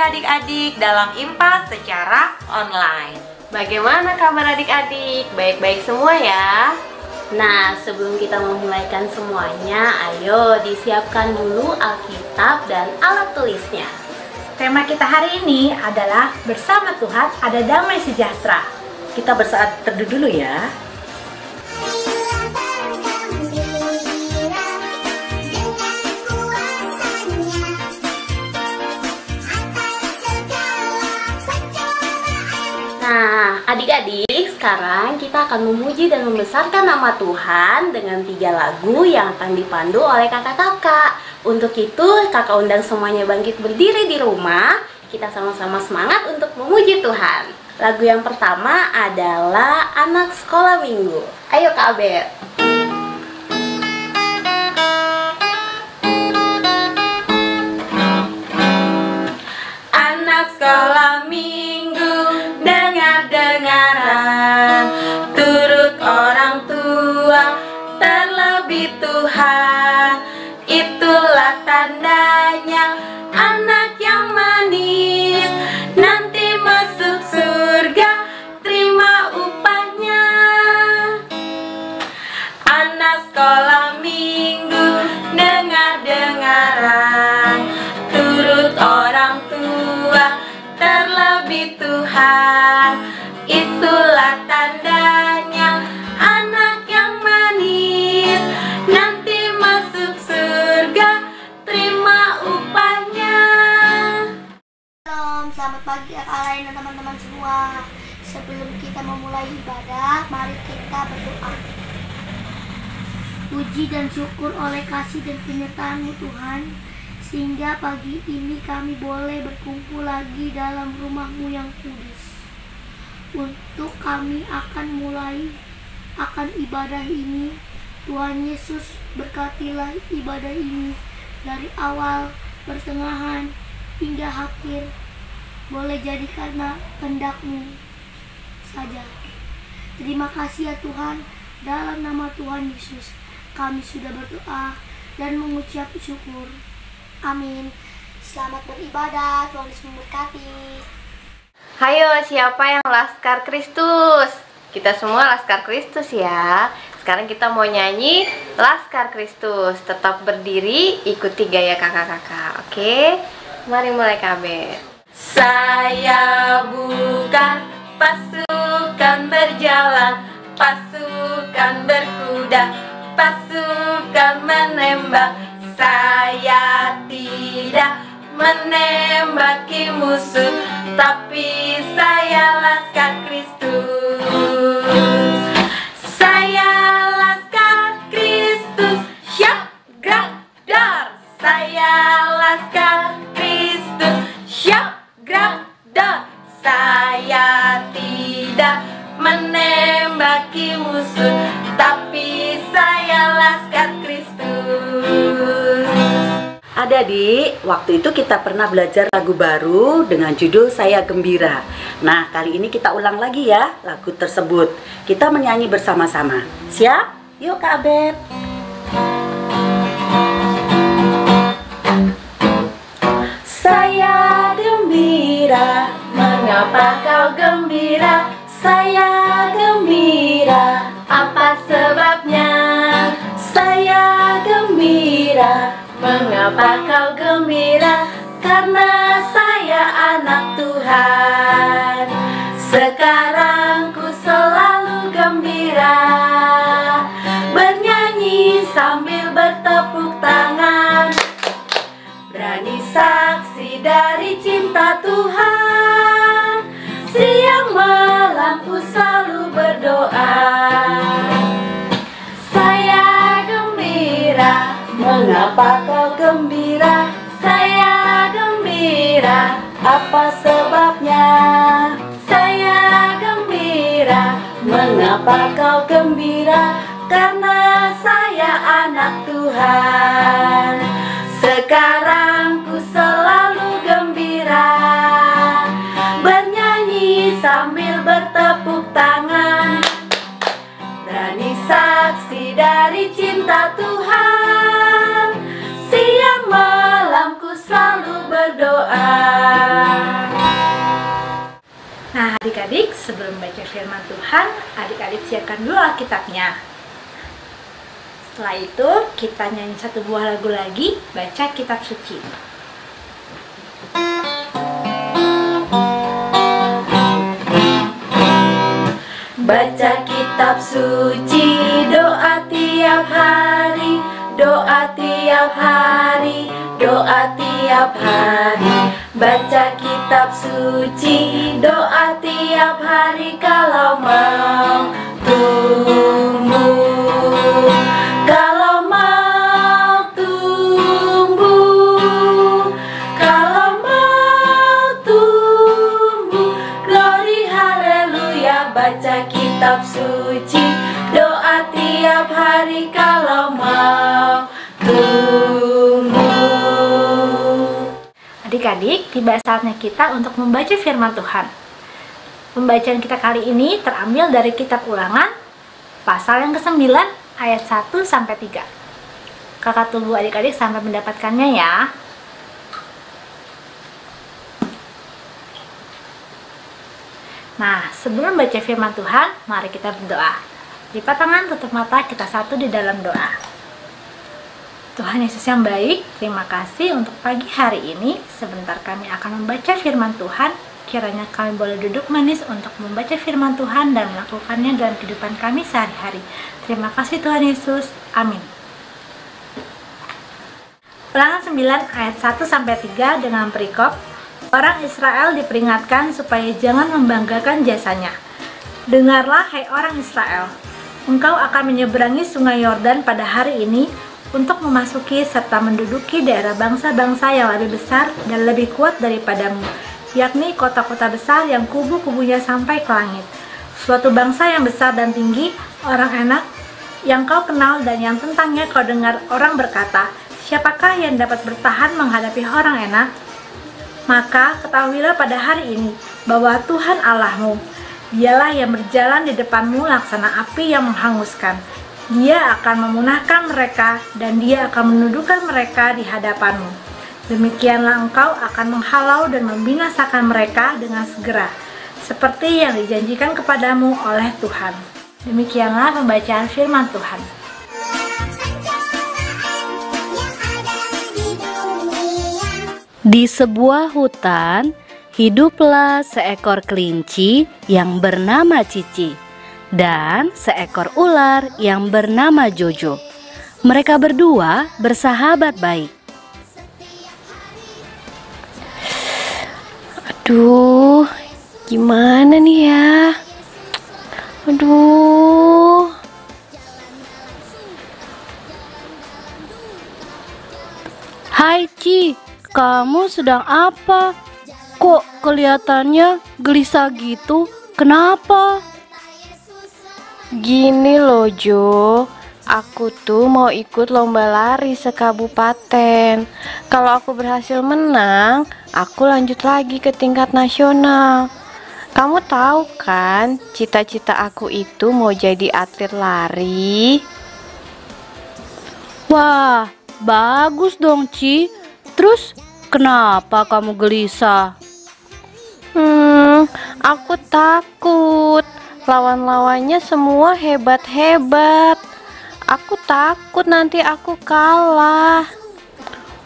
adik-adik dalam IMPA secara online. Bagaimana kabar adik-adik? Baik-baik semua ya? Nah, sebelum kita memulaikan semuanya, ayo disiapkan dulu Alkitab dan alat tulisnya. Tema kita hari ini adalah bersama Tuhan ada damai sejahtera. Kita bersaat teduh dulu ya. Nah, adik-adik, sekarang kita akan memuji dan membesarkan nama Tuhan dengan 3 lagu yang akan dipandu oleh kakak-kakak. Untuk itu, kakak undang semuanya bangkit berdiri di rumah. Kita sama-sama semangat untuk memuji Tuhan. Lagu yang pertama adalah Anak Sekolah Minggu. Ayo Kak Abed. Anak sekolah minggu, dengar-dengaran, turut orang tua, terlebih Tuhan. Itulah tandanya anak yang manis, nanti masuk surga, terima upahnya. Anak sekolah minggu, dengar-dengaran, turut orang tua, terlebih Tuhan. Itulah tandanya anak yang manis, nanti masuk surga, terima upahnya. Shalom, selamat pagi kakak lain dan teman-teman semua. Sebelum kita memulai ibadah, mari kita berdoa. Puji dan syukur oleh kasih dan penyertaan-Mu Tuhan, sehingga pagi ini kami boleh berkumpul lagi dalam rumah-Mu yang kudus. Untuk kami akan mulai ibadah ini, Tuhan Yesus berkatilah ibadah ini dari awal, pertengahan, hingga akhir. Boleh jadi karena kehendak-Mu saja. Terima kasih ya Tuhan, dalam nama Tuhan Yesus kami sudah berdoa dan mengucap syukur. Amin. Selamat beribadah, Tuhan Yesus memberkati. Hayo, siapa yang Laskar Kristus? Kita semua Laskar Kristus ya. Sekarang kita mau nyanyi Laskar Kristus. Tetap berdiri, ikuti gaya kakak-kakak. Oke? Mari mulai KB. Saya bukan pasukan berjalan, pasukan berkuda, pasukan menembak. Saya tidak menembaki musuh, tapi saya Laskar Kristus. Saya Laskar Kristus, siap gerak dar. Saya Laskar Kristus, siap gerak dar. Saya tidak menembaki musuh, tapi saya Laskar Kristus. Adik-adik, waktu itu kita pernah belajar lagu baru dengan judul Saya Gembira. Nah, kali ini kita ulang lagi ya lagu tersebut. Kita menyanyi bersama-sama. Siap? Yuk Kak Abed. Saya gembira, mengapa kau gembira? Saya gembira, apa sebabnya? Saya gembira, mengapa kau gembira? Karena saya anak Tuhan. Sekarang ku selalu gembira, bernyanyi sambil bertepuk tangan, berani saksi dari cinta Tuhan. Siang malam ku selalu berdoa. Saya gembira, mengapa kau gembira? Saya gembira, apa sebabnya? Saya gembira, mengapa kau gembira? Karena saya anak Tuhan. Sekarang ku selalu gembira, bernyanyi sambil bertepuk tangan, berani saksi dari cinta Tuhan. Siang malam ku selalu berdoa. sebelum baca firman Tuhan, adik-adik siapkan dulu Alkitabnya. Setelah itu, kita nyanyi satu buah lagu lagi, baca kitab suci. Baca kitab suci, doa tiap hari, doa tiap hari, doa tiap hari. Baca kitab suci, doa tiap hari kalau mau tumbuh. Kalau mau tumbuh, kalau mau tumbuh, glory haleluya. Baca kitab suci, doa tiap hari kalau mau tumbuh. Adik-adik, tiba saatnya kita untuk membaca firman Tuhan. Pembacaan kita kali ini terambil dari kitab Ulangan, pasal yang ke-9, ayat 1-3. Kakak tunggu adik-adik sampai mendapatkannya ya. Nah, sebelum baca firman Tuhan, mari kita berdoa. Lipat tangan, tutup mata, kita satu di dalam doa. Tuhan Yesus yang baik, terima kasih untuk pagi hari ini. Sebentar kami akan membaca firman Tuhan. Kiranya kami boleh duduk manis untuk membaca firman Tuhan dan melakukannya dalam kehidupan kami sehari-hari. Terima kasih Tuhan Yesus. Amin. Ulangan 9 ayat 1-3 dengan perikop, orang Israel diperingatkan supaya jangan membanggakan jasanya. Dengarlah hai orang Israel, engkau akan menyeberangi sungai Yordan pada hari ini untuk memasuki serta menduduki daerah bangsa-bangsa yang lebih besar dan lebih kuat daripadamu, yakni kota-kota besar yang kubu-kubunya sampai ke langit. Suatu bangsa yang besar dan tinggi, orang enak, yang kau kenal dan yang tentangnya kau dengar orang berkata, siapakah yang dapat bertahan menghadapi orang enak? Maka ketahuilah pada hari ini bahwa Tuhan Allahmu, dialah yang berjalan di depanmu laksana api yang menghanguskan. Dia akan memunahkan mereka dan dia akan menundukkan mereka di hadapanmu. Demikianlah engkau akan menghalau dan membinasakan mereka dengan segera, seperti yang dijanjikan kepadamu oleh Tuhan. Demikianlah pembacaan firman Tuhan. Di sebuah hutan, hiduplah seekor kelinci yang bernama Cici dan seekor ular yang bernama Jojo. Mereka berdua bersahabat baik. Aduh, gimana nih ya? Aduh. Hai Ci, kamu sedang apa? Kok kelihatannya gelisah gitu? Kenapa? Gini loh Jo, aku tuh mau ikut lomba lari sekabupaten. Kalau aku berhasil menang, aku lanjut lagi ke tingkat nasional. Kamu tahu kan, cita-cita aku itu mau jadi atlet lari. Wah, bagus dong Ci. Terus kenapa kamu gelisah? Aku takut. Lawan-lawannya semua hebat-hebat. Aku takut nanti aku kalah.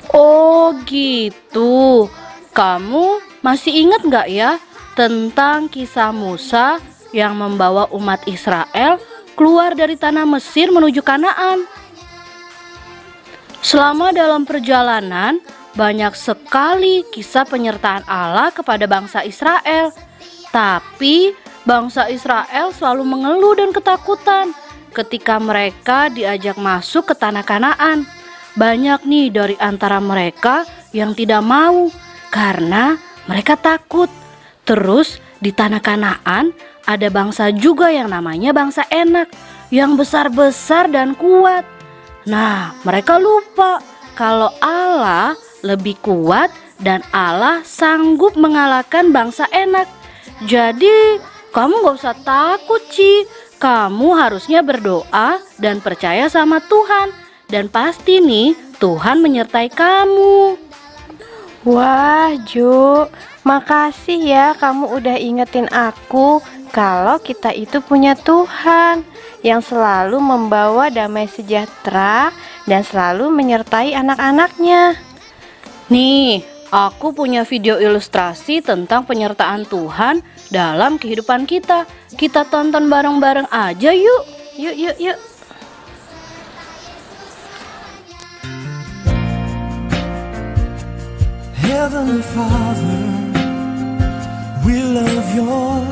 Oh gitu. Kamu masih ingat nggak ya tentang kisah Musa yang membawa umat Israel keluar dari tanah Mesir menuju Kanaan? Selama dalam perjalanan, banyak sekali kisah penyertaan Allah kepada bangsa Israel. Tapi bangsa Israel selalu mengeluh dan ketakutan ketika mereka diajak masuk ke tanah Kanaan. Banyak nih dari antara mereka yang tidak mau karena mereka takut. Terus di tanah Kanaan ada bangsa juga yang namanya bangsa Enak, yang besar-besar dan kuat. Nah, mereka lupa kalau Allah lebih kuat dan Allah sanggup mengalahkan bangsa Enak. Jadi kamu gak usah takut Ci. Kamu harusnya berdoa dan percaya sama Tuhan. Dan pasti nih Tuhan menyertai kamu. Wah, Ju, makasih ya kamu udah ingetin aku kalau kita itu punya Tuhan yang selalu membawa damai sejahtera dan selalu menyertai anak-anaknya. Nih, aku punya video ilustrasi tentang penyertaan Tuhan dalam kehidupan kita. Kita tonton bareng-bareng aja yuk. Yuk. Heavenly Father, we love your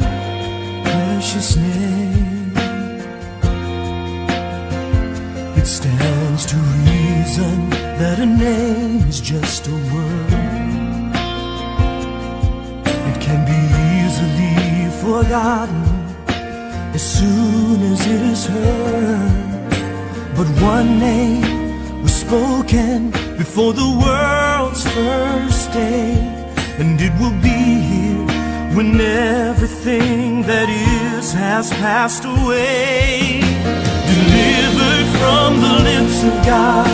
precious name. It stands to reason that a name is just a word. It can be easily forgotten as soon as it is heard. But one name was spoken before the world's first day, and it will be here when everything that is has passed away. Delivered from the lips of God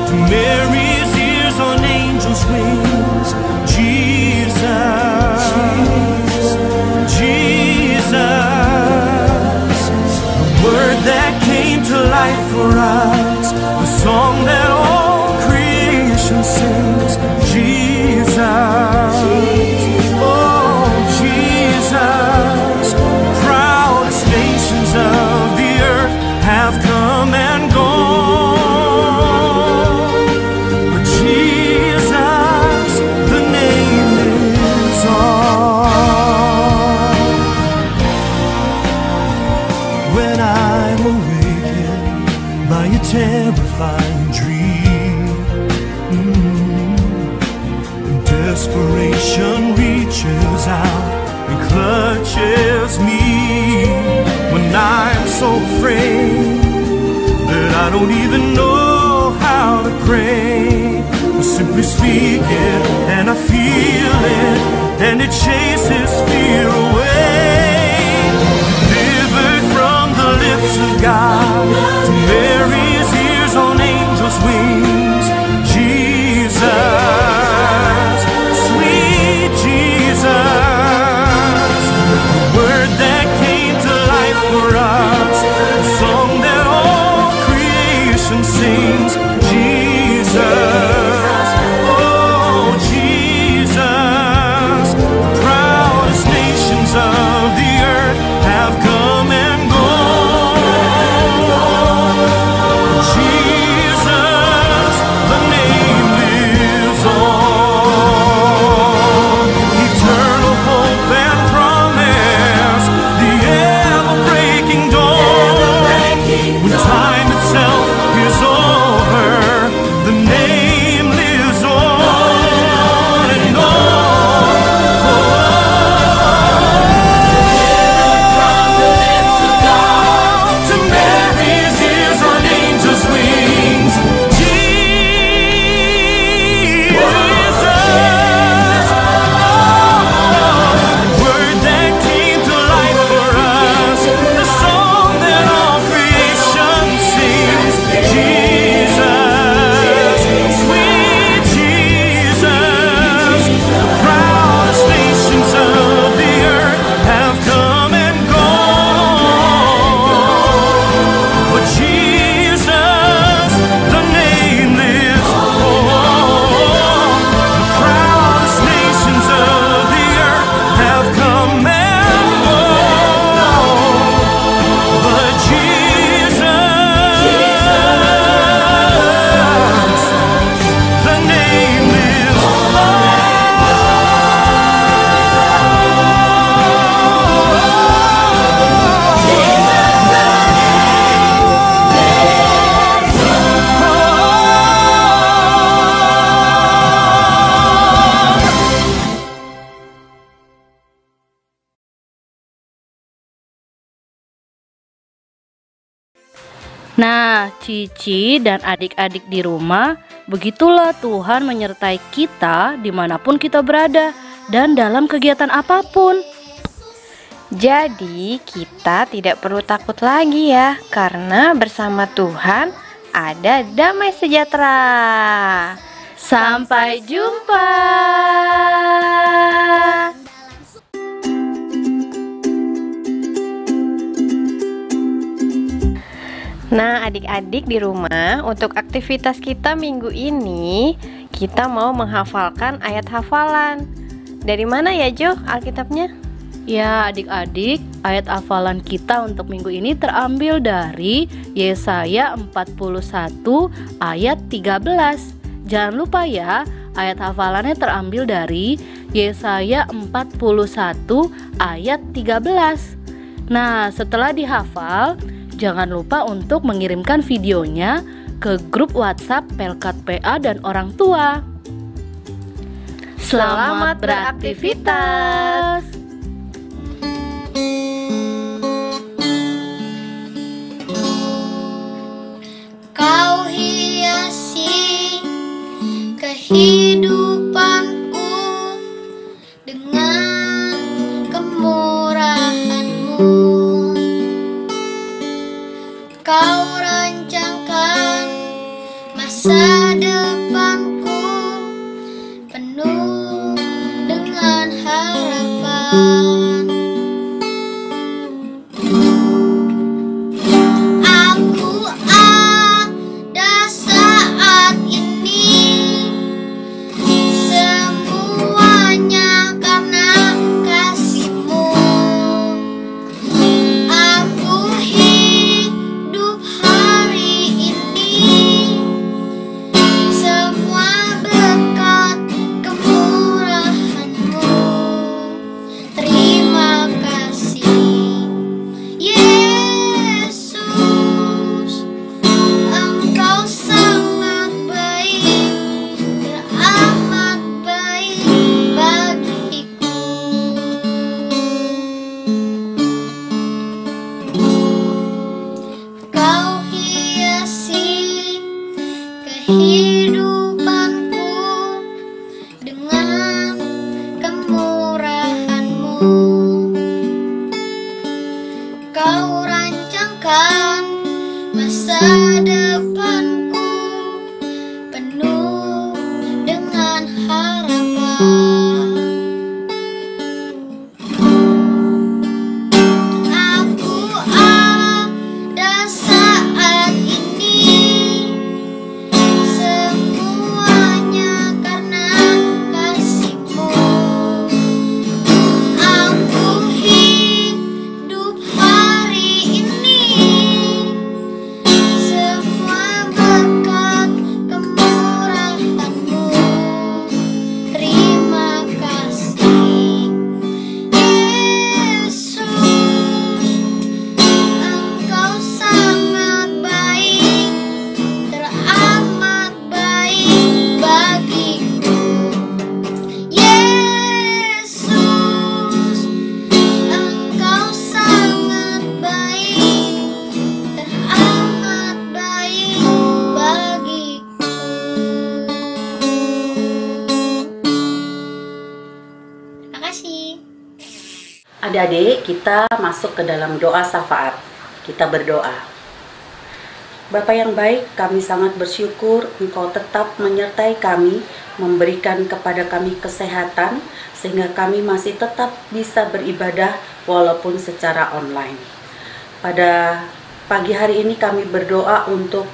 to Mary's ears on angels' wings, Jesus, the word that came to life for us, the song that all creation sings, Jesus, oh Jesus. Proudest nations of the earth have come and gone, but Jesus, the name lives on. When I'm awakened by a terrifying dream, desperation reaches out and clutches me. When I'm so afraid that I don't even know how to pray, I simply speak it and I feel it, and it chases fear away. Delivered from the lips of God to Mary's ears on angels' wings, Jesus, sweet Jesus, the word that came to life for us, the song that all creation sings, Jesus, oh Jesus. Proudest nations of the earth have come and gone, Jesus, the name lives on. Eternal hope and promise, the ever-breaking dawn. When time itself is over, the name lives on and on. To Mary's ears on angels' wings, Jesus, word that came to life for us, the song that all creation sings, Jesus, sweet Jesus. Proudest nations of the earth have come and gone, but Jesus, the name lives on. The proudest nations of the earth have come and gone, but Jesus, the name lives Nah, Cici dan adik-adik di rumah, begitulah Tuhan menyertai kita dimanapun kita berada dan dalam kegiatan apapun. Jadi kita tidak perlu takut lagi ya, karena bersama Tuhan ada damai sejahtera. Sampai jumpa. Nah, adik-adik di rumah, untuk aktivitas kita minggu ini, kita mau menghafalkan ayat hafalan. Dari mana ya, Jo, Alkitabnya? Ya, adik-adik, ayat hafalan kita untuk minggu ini terambil dari Yesaya 41 ayat 13. Jangan lupa ya, ayat hafalannya terambil dari Yesaya 41 ayat 13. Nah, setelah dihafal, jangan lupa untuk mengirimkan videonya ke grup WhatsApp Pelkat PA dan orang tua. Selamat beraktivitas. Kau hiasi kehidupanku dengan kemurahan-Mu. Kau rancangkan masa depanku penuh dengan harapan. Aku ada saat ini, semuanya karena kasih-Mu. Aku hidup hari ini, semua berkat kemurahan-Mu. Terima kasih, Yesus. Engkau sangat baik, teramat baik bagiku. Kau hiasi kehidupanku dengan kemurahan-Mu. Kau rancangkan masa depanku penuh dengan harapan. Aku ada saat ini, semuanya karena kasih-Mu. Aku hidup hari ini, semua berkat kemurahan-Mu. Terima kasih, Yesus. Engkau sangat baik, teramat baik bagiku. Yesus, Engkau sangat baik, teramat baik bagiku. Terima kasih. Adik-adik, kita masuk ke dalam doa syafaat. Kita berdoa. Bapa yang baik, kami sangat bersyukur Engkau tetap menyertai kami, memberikan kepada kami kesehatan, sehingga kami masih tetap bisa beribadah walaupun secara online. Pada pagi hari ini kami berdoa untuk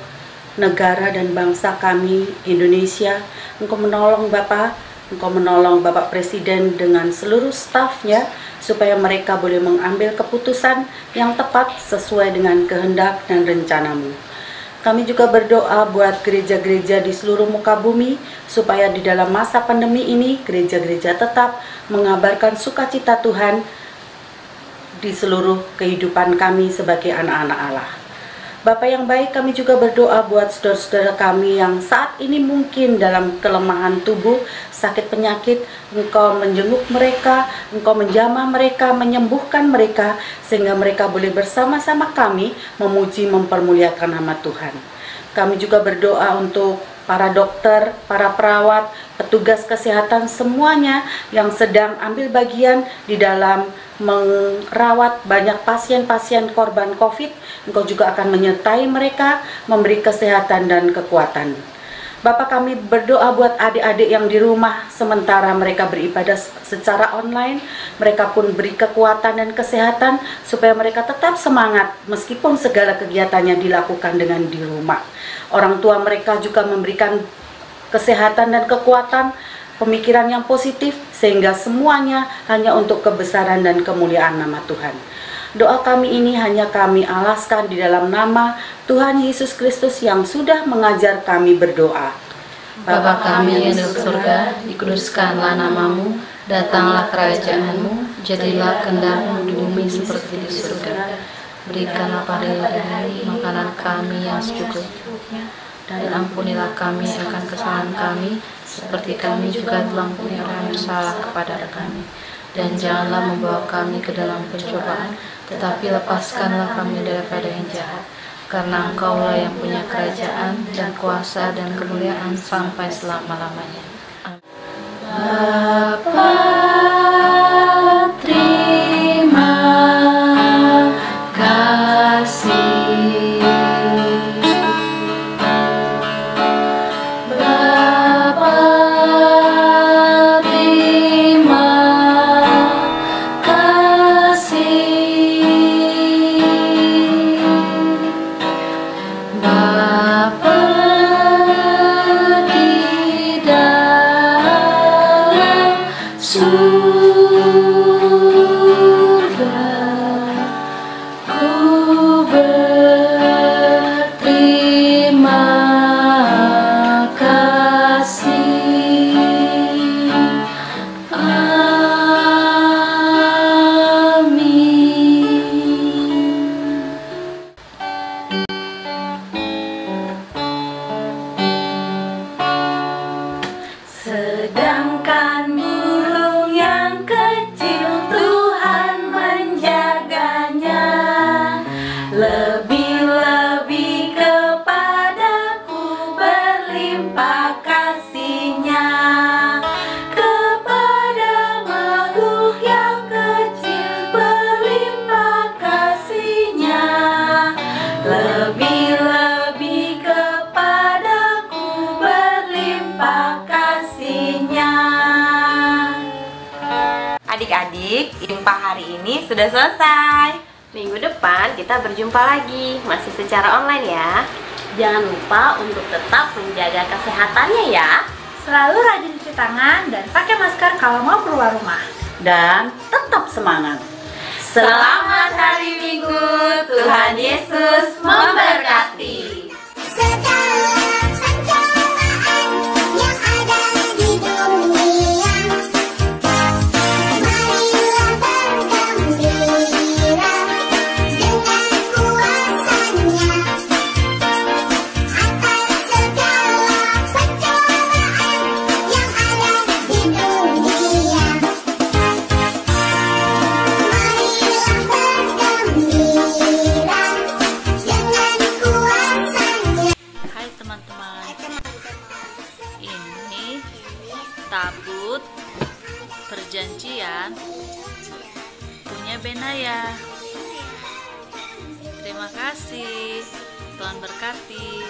negara dan bangsa kami, Indonesia. Engkau menolong Bapak, Engkau menolong Bapak Presiden dengan seluruh stafnya, supaya mereka boleh mengambil keputusan yang tepat sesuai dengan kehendak dan rencana-Mu. Kami juga berdoa buat gereja-gereja di seluruh muka bumi, supaya di dalam masa pandemi ini, gereja-gereja tetap mengabarkan sukacita Tuhan di seluruh kehidupan kami sebagai anak-anak Allah. Bapa yang baik, kami juga berdoa buat saudara-saudara kami yang saat ini mungkin dalam kelemahan tubuh, sakit penyakit. Engkau menjenguk mereka, Engkau menjamah mereka, menyembuhkan mereka, sehingga mereka boleh bersama-sama kami memuji mempermuliakan nama Tuhan. Kami juga berdoa untuk para dokter, para perawat, petugas kesehatan semuanya yang sedang ambil bagian di dalam merawat banyak pasien-pasien korban COVID. Engkau juga akan menyertai mereka, memberi kesehatan dan kekuatan. Bapak, kami berdoa buat adik-adik yang di rumah sementara mereka beribadah secara online. Mereka pun beri kekuatan dan kesehatan supaya mereka tetap semangat meskipun segala kegiatannya dilakukan dengan di rumah. Orang tua mereka juga memberikan kesehatan dan kekuatan, pemikiran yang positif, sehingga semuanya hanya untuk kebesaran dan kemuliaan nama Tuhan. Doa kami ini hanya kami alaskan di dalam nama Tuhan Yesus Kristus yang sudah mengajar kami berdoa. Bapa kami yang di surga, dikuduskanlah namamu, datanglah kerajaanmu, jadilah kehendakmu di bumi seperti di surga. Berikanlah pada hari ini makanan kami yang secukupnya, dan ampunilah kami akan kesalahan kami, seperti kami juga telah mengampuni orang yang bersalah kepada kami. Dan janganlah membawa kami ke dalam pencobaan, tetapi lepaskanlah kami daripada yang jahat. Karena Engkaulah yang punya kerajaan dan kuasa dan kemuliaan sampai selama-lamanya. Bapa, terima kasih. Sedangkan burung yang kecil Tuhan menjaganya, lebih-lebih kepadaku berlimpah kasih-Nya. Kepada makhluk yang kecil berlimpah kasih-Nya, lebih-lebih kepadaku berlimpah kasih-Nya. Adik-adik, Impa hari ini sudah selesai. Minggu depan kita berjumpa lagi, masih secara online ya. Jangan lupa untuk tetap menjaga kesehatannya ya. Selalu rajin cuci tangan dan pakai masker kalau mau keluar rumah. Dan tetap semangat. Selamat hari Minggu, Tuhan Yesus memberkati. Ini tabut perjanjian punya Benaya. Terima kasih, Tuhan berkati.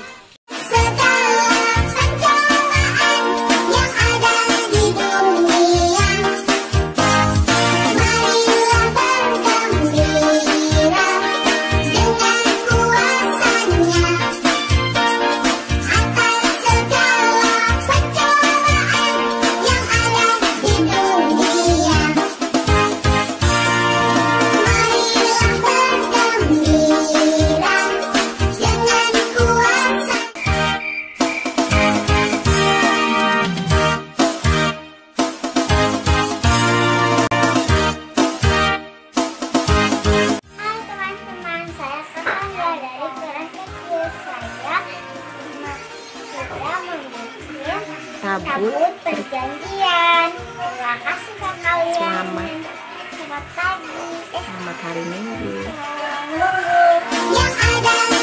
Tabut perjanjian. Terima kasih ke kalian. Selamat pagi. Selamat hari Minggu. Yang ada